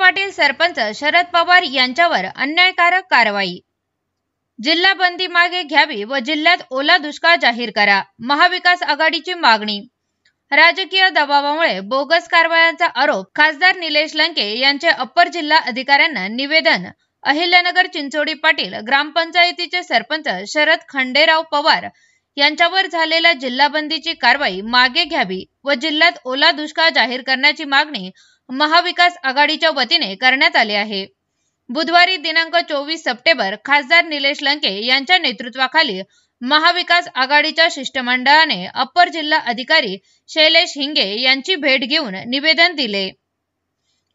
पाटील सरपंच शरद पवार यांच्यावर अन्यायकारक कारवाई। जिल्हा बंदी मागे घ्यावी व जिल्ह्यात ओला दुष्काळ जाहीर करा, महाविकास आघाडीची मागणी। राजकीय दबावामुळे बोगस कारवायांचा आरोप खासदार निलेश लंके यांचे अप्पर जिल्हा अधिकाऱ्यांना निवेदन। अहिल्यानगर चिंचोडी पाटील ग्रामपंचायतीचे सरपंच शरद खंडेराव पवार यांच्यावर झालेल्या जिल्हाबंदीची कारवाई मागे घ्यावी व जिल्ह्यात ओला दुष्काळ जाहीर करण्याची मागणी महाविकास आघाडीच्या वतीने करण्यात आली आहे। बुधवारी दिनांक 24 सप्टेंबर खासदार निलेश लंके यांच्या नेतृत्वाखाली महाविकास आघाडीच्या शिष्टमंडळाने अप्पर जिल्हा अधिकारी शैलेश हिंगे यांची भेट घेऊन निवेदन दिले।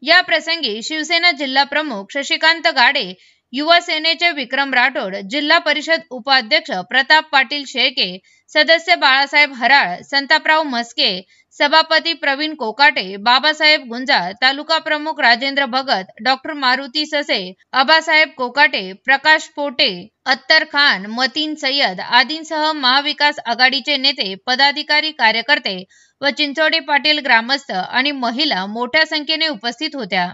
या प्रसंगी शिवसेना जिल्हा प्रमुख शशिकांत गाडे, युवा सेनेचे विक्रम राठोड, जिल्हा परिषद उपाध्यक्ष प्रताप पाटील शेळके, सदस्य बाळासाहेब हराळ, संतापराव म्हस्के, सभापती प्रवीण कोकाटे, बाबासाहेब गुंजाळ, तालुका प्रमुख राजेंद्र भगत, डॉक्टर मारुती ससे, आबासाहेब कोकाटे, प्रकाश पोटे, अत्तर खान, मतीन सय्यद आदींसह महाविकास आघाडीचे नेते, पदाधिकारी, कार्यकर्ते व चिंचोडी पाटील ग्रामस्थ आणि महिला मोठ्या संख्येने उपस्थित होत्या।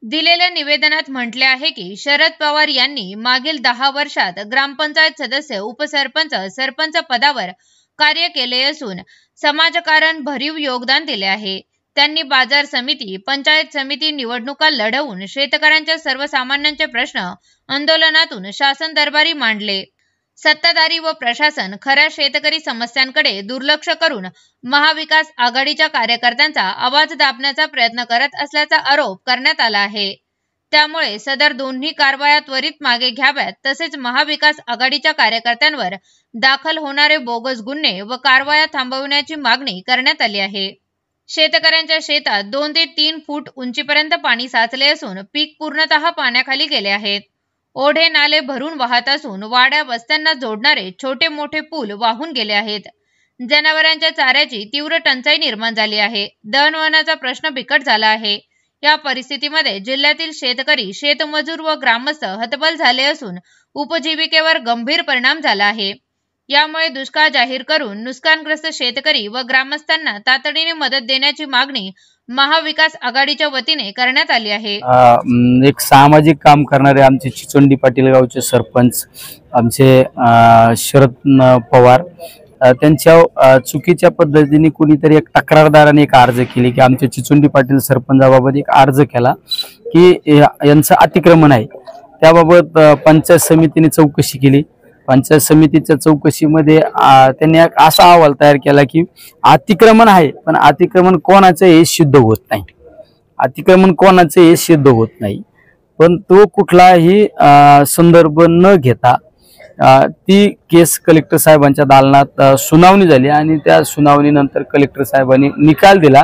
दिलेल्या निवेदनात म्हटले आहे की शरद पवार यांनी मागील 10 वर्षात ग्रामपंचायत सदस्य, उपसरपंच, सरपंच पदावर कार्य केले असून समाजकारण भरीव योगदान दिले आहे। त्यांनी बाजार समिती, पंचायत समिती निवडणुका लढवून शेतकऱ्यांच्या सर्वसामान्यांचे प्रश्न आंदोलनातून शासन दरबारी मांडले। सत्ताधारी व प्रशासन खऱ्या शेतकरी समस्यांकडे दुर्लक्ष करून महाविकास आघाडीच्या कार्यकर्त्यांचा आवाज दाबण्याचा प्रयत्न करत असल्याचा आरोप करण्यात आला आहे। त्यामुळे सदर दोन्ही कारवाया त्वरित मागे घ्याव्यात, तसेच महाविकास आघाडीच्या कार्यकर्त्यांवर दाखल होणारे बोगस गुन्हे व कारवाया थांबवण्याची मागणी करण्यात आली आहे। शेतकऱ्यांच्या शेतात 2 ते 3 फूट उंचीपर्यंत पाणी साचले असून पीक पूर्णतः पाण्याखाली गेले आहेत। ओढे नाले भरून वाहत असून वाड्या वस्त्यांना जोडणारे छोटे मोठे पूल वाहून गेले आहेत। जनावरांच्या चाऱ्याची तीव्र टंचाई निर्माण झाली आहे। दळणवळणाचा प्रश्न बिकट झाला आहे। या परिस्थितीमध्ये जिल्ह्यातील शेतकरी, शेतमजूर व ग्रामस्थ हतबल झाले असून उपजीविकेवर गंभीर परिणाम झाला आहे। यामुळे दुष्काळ जाहीर करून नुकसानग्रस्त शेतकरी व ग्रामस्थांना तातडीने मदत देण्याची मागणी महाविकास आघाडीच्या वतीने करण्यात आली आहे। एक सामाजिक काम करणारे आमचे चिचोंडी पाटील गावचे सरपंच आमचे शरद पवार त्यांच्या चुकीच्या पद्धतीने कुणीतरी एक तक्रारदाराने एक अर्ज केली की आमच्या चिचोंडी पाटील सरपंचाबाबत एक अर्ज केला की यांचं अतिक्रमण आहे। त्याबाबत पंचायत समितीने चौकशी केली। पंचायत समितीच्या चौकशीमध्ये त्यांनी एक असा अहवाल तयार केला की अतिक्रमण आहे, पण अतिक्रमण कोणाचं हे सिद्ध होत नाही। अतिक्रमण कोणाचं हे सिद्ध होत नाही, पण तो कुठलाही संदर्भ न घेता ती केस कलेक्टर साहेबांच्या दालनात सुनावणी झाली आणि त्या सुनावणीनंतर कलेक्टर साहेबांनी निकाल दिला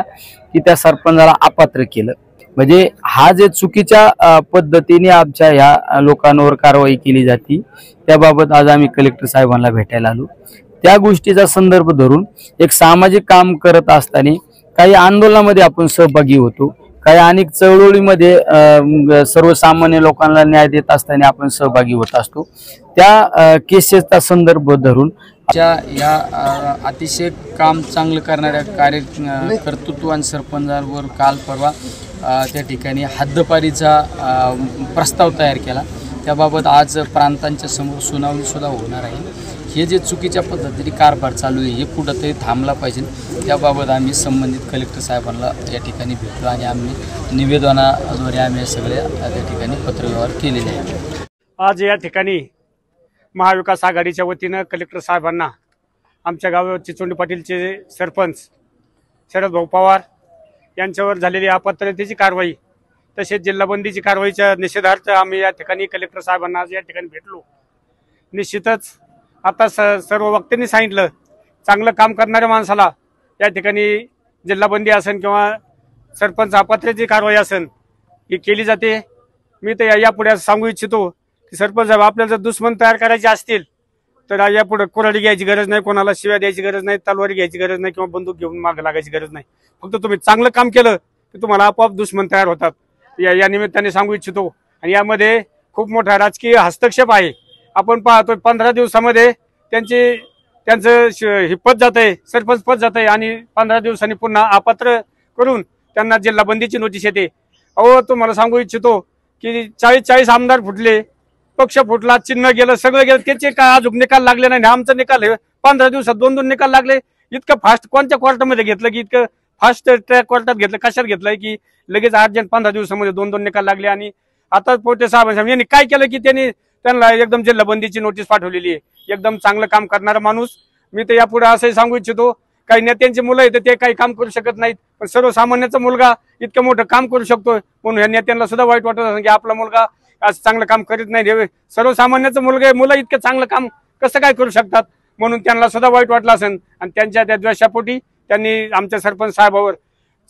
की त्या सरपंचाला अपात्र केलं। म्हणजे हा जे चुकीच्या पद्धतीने आमच्या ह्या लोकांवर कारवाई केली जाते, त्याबाबत आज आम्ही कलेक्टर साहेबांना भेटायला आलो। त्या गोष्टीचा संदर्भ धरून एक सामाजिक काम करत असताना काही आंदोलनामध्ये आपण सहभागी होतो, काही अनेक चळवळीमध्ये सर्वसामान्य लोकांना न्याय देत असताना आपण सहभागी होत असतो। त्या केसेसचा संदर्भ धरून या अतिशय काम चांगलं करणाऱ्या कर्तृत्ववान सरपंचांवर काल परवा त्या ठिकाणी हद्दपारीचा प्रस्ताव तयार केला। त्याबाबत आज प्रांतांच्या समोर सुनावणी सुद्धा होणार आहे। हे जे चुकीच्या पद्धतीने कारभार चालू आहे हे कुठंतरी थांबला पाहिजे। त्याबाबत आम्ही संबंधित कलेक्टर साहेबांना या ठिकाणी भेटलो आणि आम्ही निवेदनाद्वारे आम्ही सगळे त्या ठिकाणी पत्रव्यवहार केलेले आहे। आज या ठिकाणी महाविकास आघाडीच्या वतीनं कलेक्टर साहेबांना आमच्या गाव चिचोंडी पाटीलचे सरपंच शरद भाऊ पवार यांच्यावर झालेली अपात्रतेची कारवाई तसेच जिल्हाबंदीची कारवाईच्या निषेधार्थ आम्ही या ठिकाणी कलेक्टर साहेबांना आज या ठिकाणी भेटलो। निश्चितच आता सर्व वक्त्यांनी सांगितलं, चांगलं काम करणाऱ्या माणसाला या ठिकाणी जिल्हाबंदी असेल किंवा सरपंच अपात्रतेची कारवाई असेल ही केली जाते। मी तर यापुढे सांगू इच्छितो की सरपंच साहेब आपल्याला जर दुश्मन तयार करायचे असतील तर यापुढे कुऱ्हाडी घ्यायची गरज नाही, कोणाला शिव्या द्यायची गरज नाही, तलवारी घ्यायची गरज नाही किंवा बंदूक घेऊन मागे लागायची गरज नाही। फक्त तुम्ही चांगलं काम केलं की तुम्हाला आपोआप दुश्मन तयार होतात, या निमित्ताने सांगू इच्छितो। आणि यामध्ये खूप मोठा राजकीय हस्तक्षेप आहे। आपण पाहतो 15 दिवसामध्ये त्यांचं हे पद जात आहे, सरपंच पद जात आहे आणि 15 दिवसांनी पुन्हा अपात्र करून त्यांना जिल्हाबंदीची नोटीस येते। अहो तुम्हाला सांगू इच्छितो की 40 आमदार फुटले, पक्ष फुटला, चिन्ह गेलं, सगळं गेलं, त्याचे काय अजून निकाल लागले नाही. आमचा निकाल 15 दिवसात 2 निकाल लागले. इतकं फास्ट कोणत्या कोर्टामध्ये घेतलं की इतकं फास्ट ट्रॅक कोर्टात घेतलं, कशात घेतलंय की लगेच अर्जंट 15 दिवसामध्ये 2 निकाल लागले. आणि आता पोटे साहेब यांनी काय केलं की त्यांना एकदम जिल्हाबंदीची नोटीस पाठवलेली आहे. एकदम चांगलं काम करणारा माणूस. मी तर यापुढे असंही सांगू इच्छितो, काही नेत्यांची मुलं आहेत ते काही काम करू शकत नाहीत, पण सर्वसामान्याचा मुलगा इतकं मोठं काम करू शकतोय म्हणून या नेत्यांना सुद्धा वाईट वाटत असेल की आपला मुलगा आज चांगलं काम करीत नाही. सर्वसामान्याचं मुलं इतकं चांगलं काम कसं काय करू शकतात म्हणून त्यांना सुद्धा वाईट वाटलं असेल. आणि त्यांच्या त्या द्वेषापोटी त्यांनी आमच्या सरपंच साहेबावर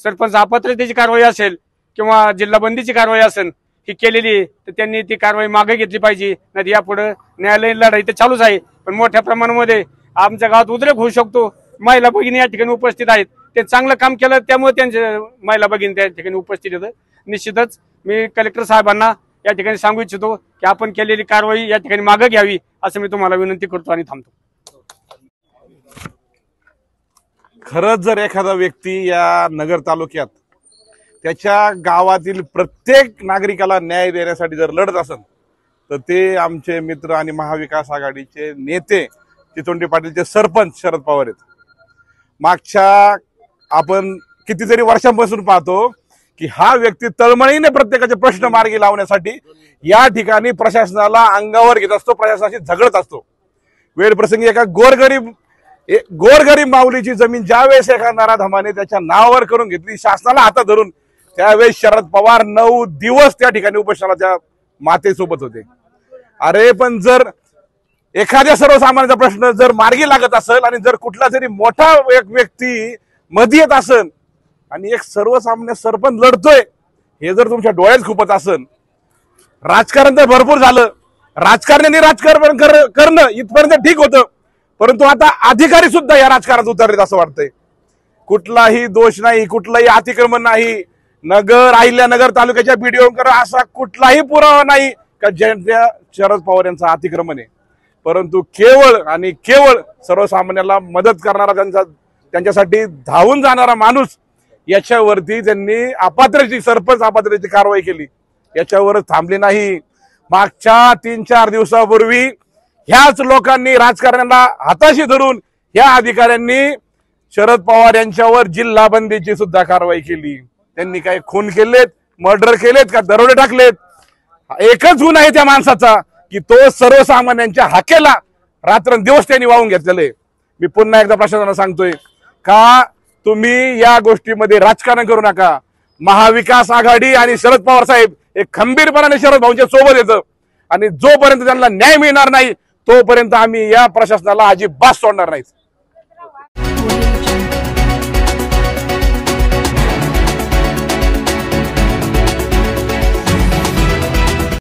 सरपंच अपात्रतेची कारवाई असेल किंवा जिल्हाबंदीची कारवाई असेल ही केलेली आहे, तर त्यांनी ती कारवाई मागे घेतली पाहिजे. नाही यापुढे न्यायालयीन लढाई तर चालूच आहे, पण मोठ्या प्रमाणामध्ये आमच्या गावात उद्रेक होऊ शकतो. महिला भगिनी या ठिकाणी उपस्थित आहेत, ते चांगलं काम केलं त्यामुळे त्यांच्या महिला भगिनी त्या ठिकाणी उपस्थित आहेत. निश्चितच मी कलेक्टर साहेबांना या ठिकाणी सांगू इच्छितो की आपण केलेली कारवाई या ठिकाणी मागे घ्यावी असं मी तुम्हाला विनंती करतो आणि थांबतो. खरंच जर एखादा व्यक्ती या नगर तालुक्यात त्याच्या गावातील प्रत्येक नागरिकाला न्याय देण्यासाठी जर लढत असेल तर ते आमचे मित्र आणि महाविकास आघाडीचे नेते चिचोंडी पाटीलचे सरपंच शरद पवार आहेत. मागच्या आपण कितीतरी वर्षांपासून पाहतो की हा व्यक्ती तळमळीने प्रत्येकाचे प्रश्न मार्गी लावण्यासाठी या ठिकाणी प्रशासनाला अंगावर घेत असतो, प्रशासनाशी झगडत असतो. वेळ प्रसंगी एका गोरगरीब माऊलीची जमीन ज्यावेळेस एका नराधमाने त्याच्या नावावर करून घेतली, शासनाला हातात धरून, त्यावेळेस शरद पवार 9 दिवस त्या ठिकाणी उपोषणाच्या मातेसोबत होते. अरे पण जर एखाद्या सर्वसामान्याचा प्रश्न जर मार्गी लागत असेल आणि जर कुठला तरी मोठा एक व्यक्ती मध्ये येत असेल आणि एक सर्वसामान्य सरपंच लढतोय, हे जर तुमच्या डोळ्यात खूपच असेल. राजकारण तर भरपूर झालं, राजकारण्यांनी राजकारण करणं इथपर्यंत ठीक होतं, परंतु आता अधिकारी सुद्धा या राजकारणात उतरलेत असं वाटतंय. कुठलाही दोष नाही, कुठलाही अतिक्रमण नाही, अहिल्यानगर तालुक्याच्या बीडीओंकर असा कुठलाही पुरावा नाही का ज्यांच्या शरद पवार यांचं अतिक्रमण आहे. परंतु केवळ आणि केवळ सर्वसामान्याला मदत करणारा, त्यांच्यासाठी धावून जाणारा माणूस, याच्यावरती त्यांनी सरपंच अपात्रतेची कारवाई केली. याच्यावरच थांबले नाही. मागच्या 3-4 दिवसापूर्वी ह्याच लोकांनी राजकारण्याला हाताशी धरून ह्या अधिकाऱ्यांनी शरद पवार यांच्यावर जिल्हाबंदीची सुद्धा कारवाई केली. त्यांनी काय खून केलेत, मर्डर केलेत का दरोडे टाकलेत? एकच गुन्हा आहे त्या माणसाचा की तो सर्वसामान्यांच्या हाकेला रात्रंदिवस त्यांनी वाहून घेतलेलं आहे. मी पुन्हा एकदा प्रशासनाला सांगतोय का तुम्ही या गोष्टीमध्ये राजकारण करू नका. महाविकास आघाडी आणि शरद पवार साहेब एक खंबीरपणाने शरद भाऊंच्या सोबत येतं आणि जोपर्यंत त्यांना न्याय मिळणार नाही तोपर्यंत आम्ही या प्रशासनाला अजिबात सोडणार नाही.